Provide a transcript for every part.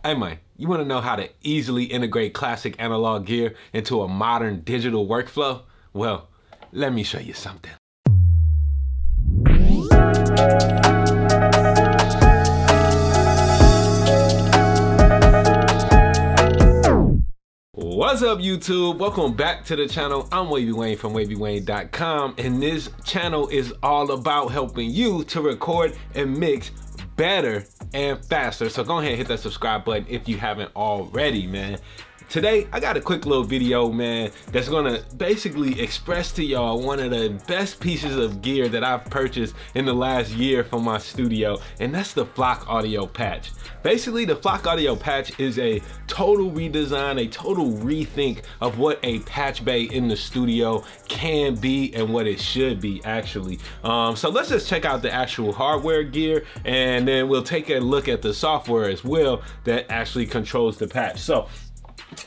Hey man, you want to know how to easily integrate classic analog gear into a modern digital workflow? Well, let me show you something. What's up YouTube? Welcome back to the channel. I'm Wavy Wayne from Wayne.wav, and this channel is all about helping you to record and mix better and faster. So go ahead and hit that subscribe button if you haven't already, man. Today, I got a quick little video, man, that's gonna basically express to y'all one of the best pieces of gear that I've purchased in the last year from my studio, and that's the Flock Audio Patch. Basically, the Flock Audio Patch is a total redesign, a total rethink of what a Patchbay in the studio can be and what it should be, actually. So let's just check out the actual hardware gear, and then we'll take a look at the software as well that actually controls the patch. So,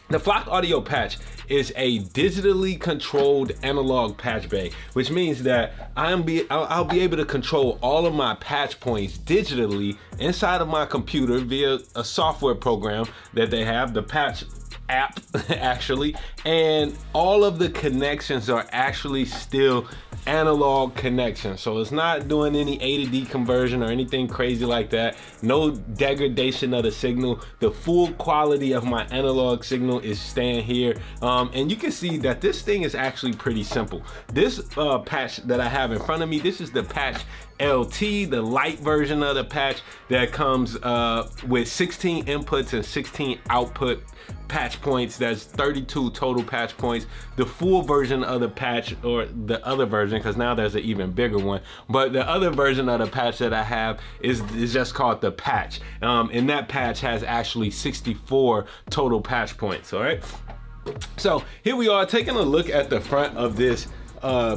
the Flock Audio Patch is a digitally controlled analog patch bay, which means that I'll be able to control all of my patch points digitally inside of my computer via a software program that they have, the Patch app actually, and all of the connections are actually still analog connections. So it's not doing any A to D conversion or anything crazy like that. No degradation of the signal. The full quality of my analog signal is staying here. And you can see that this thing is actually pretty simple. This patch that I have in front of me, this is the Patch LT, the light version of the patch that comes with 16 inputs and 16 output patch points. That's 32 total patch points. The full version of the patch, or the other version, because now there's an even bigger one, but the other version of the patch that I have is just called the patch. And that patch has actually 64 total patch points, all right? So here we are taking a look at the front of this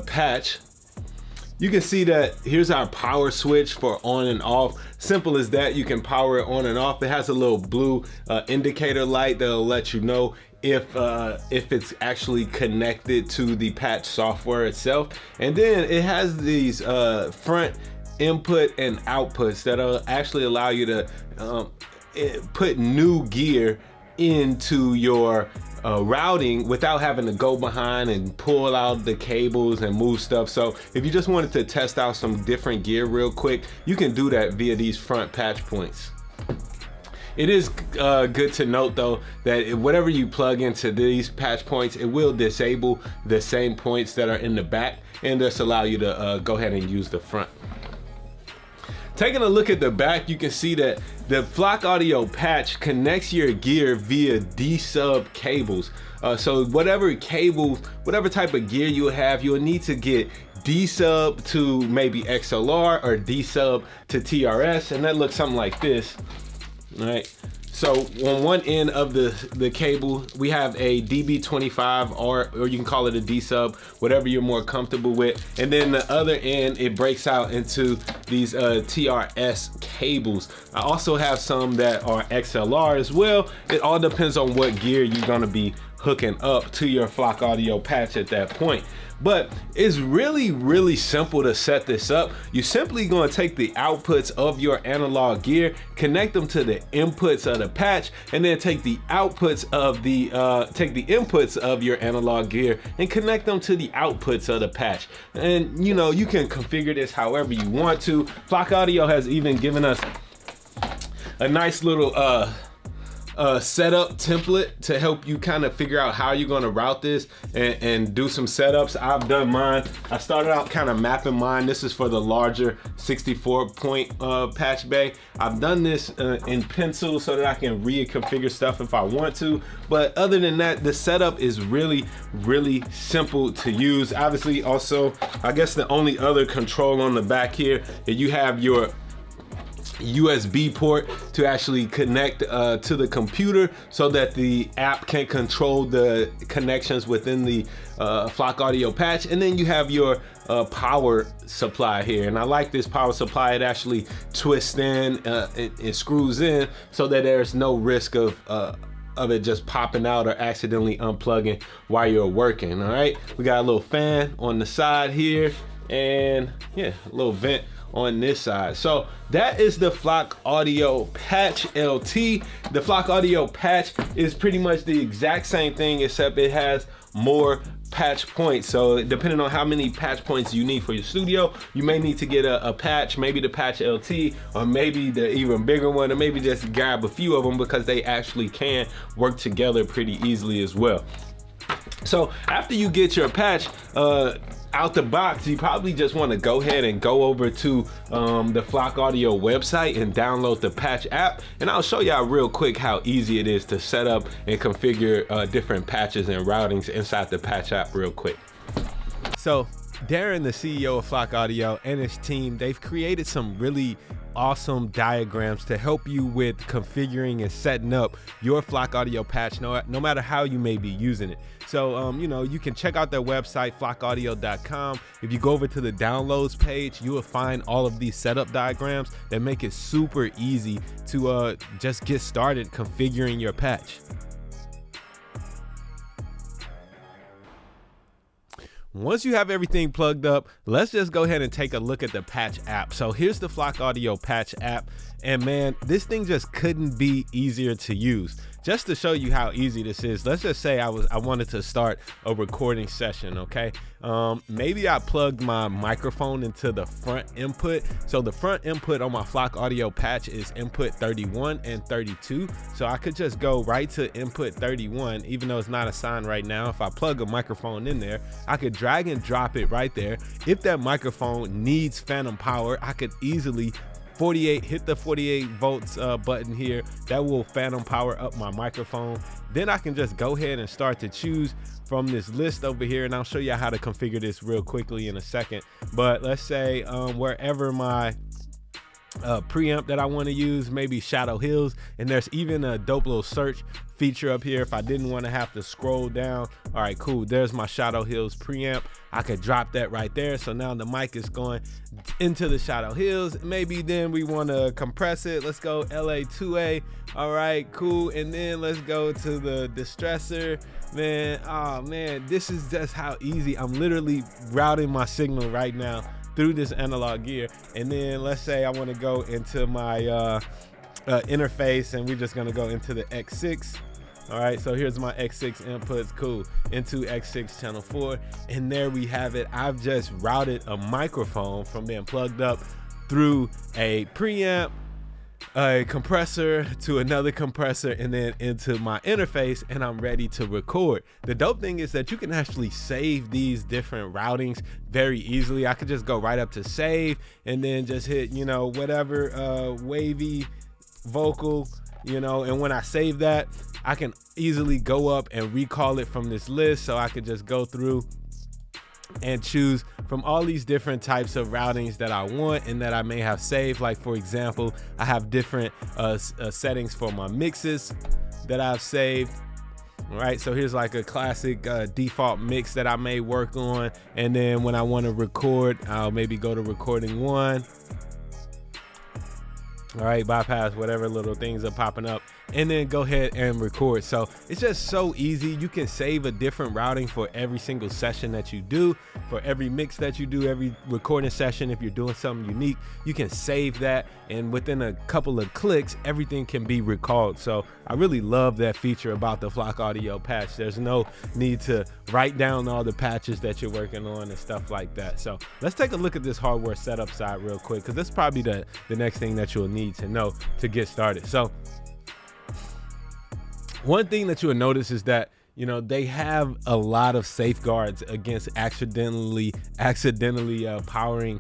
patch. You can see that here's our power switch for on and off. Simple as that. You can power it on and off. It has a little blue indicator light that'll let you know if it's actually connected to the patch software itself. And then it has these front input and outputs that'll actually allow you to put new gear into your routing without having to go behind and pull out the cables and move stuff. So if you just wanted to test out some different gear real quick, you can do that via these front patch points. It is good to note though that whatever you plug into these patch points, it will disable the same points that are in the back and just allow you to go ahead and use the front. Taking a look at the back, you can see that the Flock Audio Patch connects your gear via D-sub cables. So whatever cable, whatever type of gear you have, you'll need to get D-sub to maybe XLR or D-sub to TRS, and that looks something like this, all right? So on one end of the cable, we have a DB25, or you can call it a D-sub, whatever you're more comfortable with. And then the other end, it breaks out into these TRS cables. I also have some that are XLR as well. It all depends on what gear you're gonna be hooking up to your Flock Audio Patch at that point. But it's really simple to set this up. You're simply going to take the outputs of your analog gear, connect them to the inputs of the patch, and then take the outputs of the inputs of your analog gear and connect them to the outputs of the patch. And you know, you can configure this however you want to. Flock Audio has even given us a nice little setup template to help you kind of figure out how you're going to route this and do some setups. I've done mine. I started out kind of mapping mine. This is for the larger 64 point patch bay. I've done this in pencil so that I can reconfigure stuff if I want to. But other than that, the setup is really simple to use. Obviously, also, I guess the only other control on the back here is you have your USB port to actually connect to the computer so that the app can control the connections within the Flock Audio Patch. And then you have your power supply here, and I like this power supply. It actually twists in, it screws in so that there's no risk of it just popping out or accidentally unplugging while you're working. All right, we got a little fan on the side here. and yeah, a little vent on this side. So that is the Flock Audio Patch LT. The Flock Audio Patch is pretty much the exact same thing, except it has more patch points. So depending on how many patch points you need for your studio, you may need to get a patch, maybe the Patch LT, or maybe the even bigger one, or maybe just grab a few of them, because they actually can work together pretty easily as well. So after you get your patch out the box, you probably just want to go ahead and go over to the Flock Audio website and download the Patch app, and I'll show y'all real quick how easy it is to set up and configure different patches and routings inside the Patch app real quick. So Darren, the CEO of Flock Audio, and his team, they've created some really awesome diagrams to help you with configuring and setting up your Flock Audio Patch, no matter how you may be using it. So you know, you can check out their website, flockaudio.com. If you go over to the downloads page, you will find all of these setup diagrams that make it super easy to just get started configuring your patch. Once you have everything plugged up, let's just go ahead and take a look at the Patch app. So here's the Flock Audio Patch app, and man, this thing just couldn't be easier to use. Just to show you how easy this is, let's just say I wanted to start a recording session, okay? Maybe I plugged my microphone into the front input. So the front input on my Flock Audio Patch is input 31 and 32. So I could just go right to input 31, even though it's not assigned right now. If I plug a microphone in there, I could drag and drop it right there. If that microphone needs phantom power, I could easily hit the 48 volts button here. That will phantom power up my microphone. Then I can just go ahead and start to choose from this list over here, and I'll show you how to configure this real quickly in a second. But let's say wherever my preamp that I want to use, maybe Shadow Hills, and there's even a dope little search feature up here if I didn't want to have to scroll down. All right, cool, there's my Shadow Hills preamp. I could drop that right there. So now the mic is going into the Shadow Hills. Maybe then we want to compress it. Let's go LA2A. All right, cool. And then let's go to the distressor. Man, oh man, this is just how easy. I'm literally routing my signal right now through this analog gear. And then let's say I want to go into my interface, and we're just going to go into the X6. All right, so here's my X6 inputs, cool, into X6 channel 4, and there we have it. I've just routed a microphone from being plugged up through a preamp, a compressor to another compressor, and then into my interface, and I'm ready to record. The dope thing is that you can actually save these different routings very easily. I could just go right up to save, and then just hit, you know, whatever, Wavy vocal, you know, and when I save that, I can easily go up and recall it from this list. So I could just go through and choose from all these different types of routings that I want and that I may have saved. Like for example, I have different settings for my mixes that I've saved. All right, so here's like a classic default mix that I may work on, and then when I want to record, I'll maybe go to recording 1. All right, bypass whatever little things are popping up, and then go ahead and record. So it's just so easy. You can save a different routing for every single session that you do, for every mix that you do, every recording session. If you're doing something unique, you can save that, and within a couple of clicks, everything can be recalled. So I really love that feature about the Flock Audio Patch. There's no need to write down all the patches that you're working on and stuff like that. So let's take a look at this hardware setup side real quick, because that's probably the next thing that you'll need to know to get started. So one thing that you will notice is that, you know, they have a lot of safeguards against accidentally powering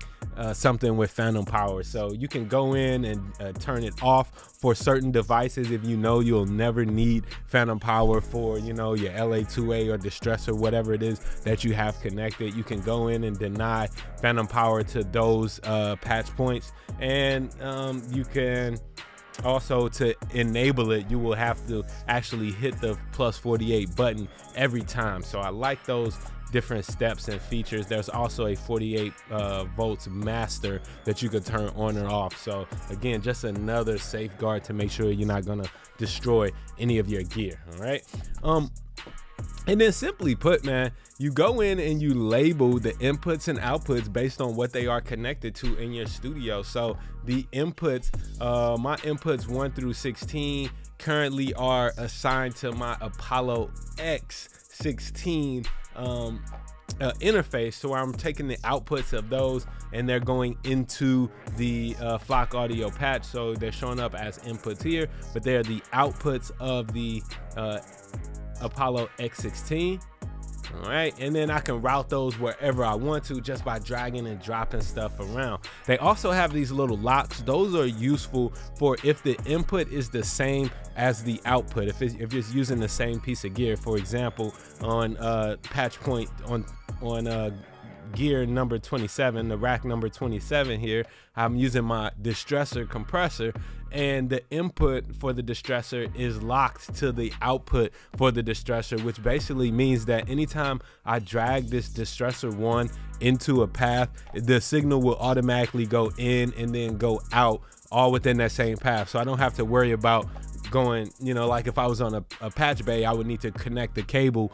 something with phantom power. So you can go in and turn it off for certain devices if you know you'll never need phantom power for, you know, your LA2A or distressor, whatever it is that you have connected. You can go in and deny phantom power to those patch points, and you can also, to enable it, you will have to actually hit the +48 button every time. So I like those different steps and features. There's also a 48 volts master that you could turn on or off. So again, just another safeguard to make sure you're not gonna destroy any of your gear. All right. And then simply put, man, you go in and you label the inputs and outputs based on what they are connected to in your studio. So the inputs, my inputs 1 through 16 currently are assigned to my Apollo X16 interface. So I'm taking the outputs of those and they're going into the Flock Audio patch. So they're showing up as inputs here, but they're the outputs of the Apollo X16. All right, and then I can route those wherever I want to just by dragging and dropping stuff around. They also have these little locks. Those are useful for if the input is the same as the output. If it's using the same piece of gear, for example, on patch point on gear number 27, the rack number 27 here, I'm using my distressor compressor, and the input for the distressor is locked to the output for the distressor, which basically means that anytime I drag this distressor 1 into a path, the signal will automatically go in and then go out all within that same path. So I don't have to worry about going, you know, like if I was on a Patchbay, I would need to connect the cable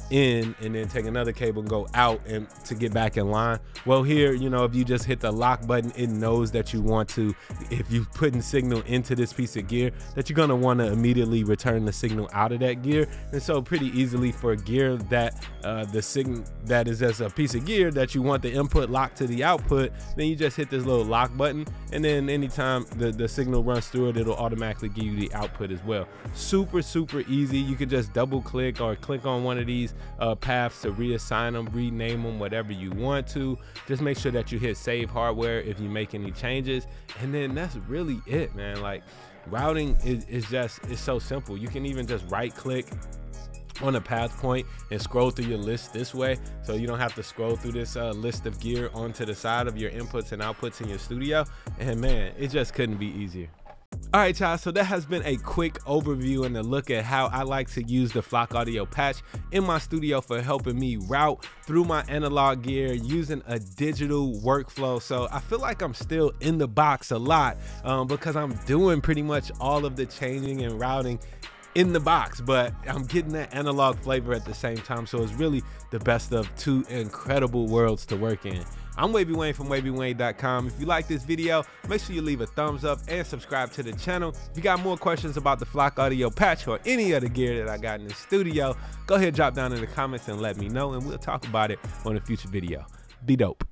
in and then take another cable and go out and to get back in line. Well, here, you know, if you just hit the lock button, it knows that you want to, if you putting signal into this piece of gear, that you're gonna want to immediately return the signal out of that gear. And so pretty easily for a gear that the signal that is as a piece of gear that you want the input locked to the output, then you just hit this little lock button, and then anytime the signal runs through it, it'll automatically give you the output as well. Super easy. You can just double click or click on one of these paths to reassign them, rename them, whatever you want to. Just make sure that you hit save hardware if you make any changes, and then that's really it, man. Like, routing is so simple. You can even just right click on a path point and scroll through your list this way, so you don't have to scroll through this list of gear onto the side of your inputs and outputs in your studio. And man, it just couldn't be easier. All right, y'all, so that has been a quick overview and a look at how I like to use the Flock Audio patch in my studio for helping me route through my analog gear using a digital workflow. So I feel like I'm still in the box a lot because I'm doing pretty much all of the changing and routing in the box, but I'm getting that analog flavor at the same time. So it's really the best of two incredible worlds to work in. I'm Wavy Wayne from Wayne.wav. If you like this video, make sure you leave a thumbs up and subscribe to the channel. If you got more questions about the Flock Audio patch or any other gear that I got in the studio, go ahead, drop down in the comments and let me know, and we'll talk about it on a future video. Be dope.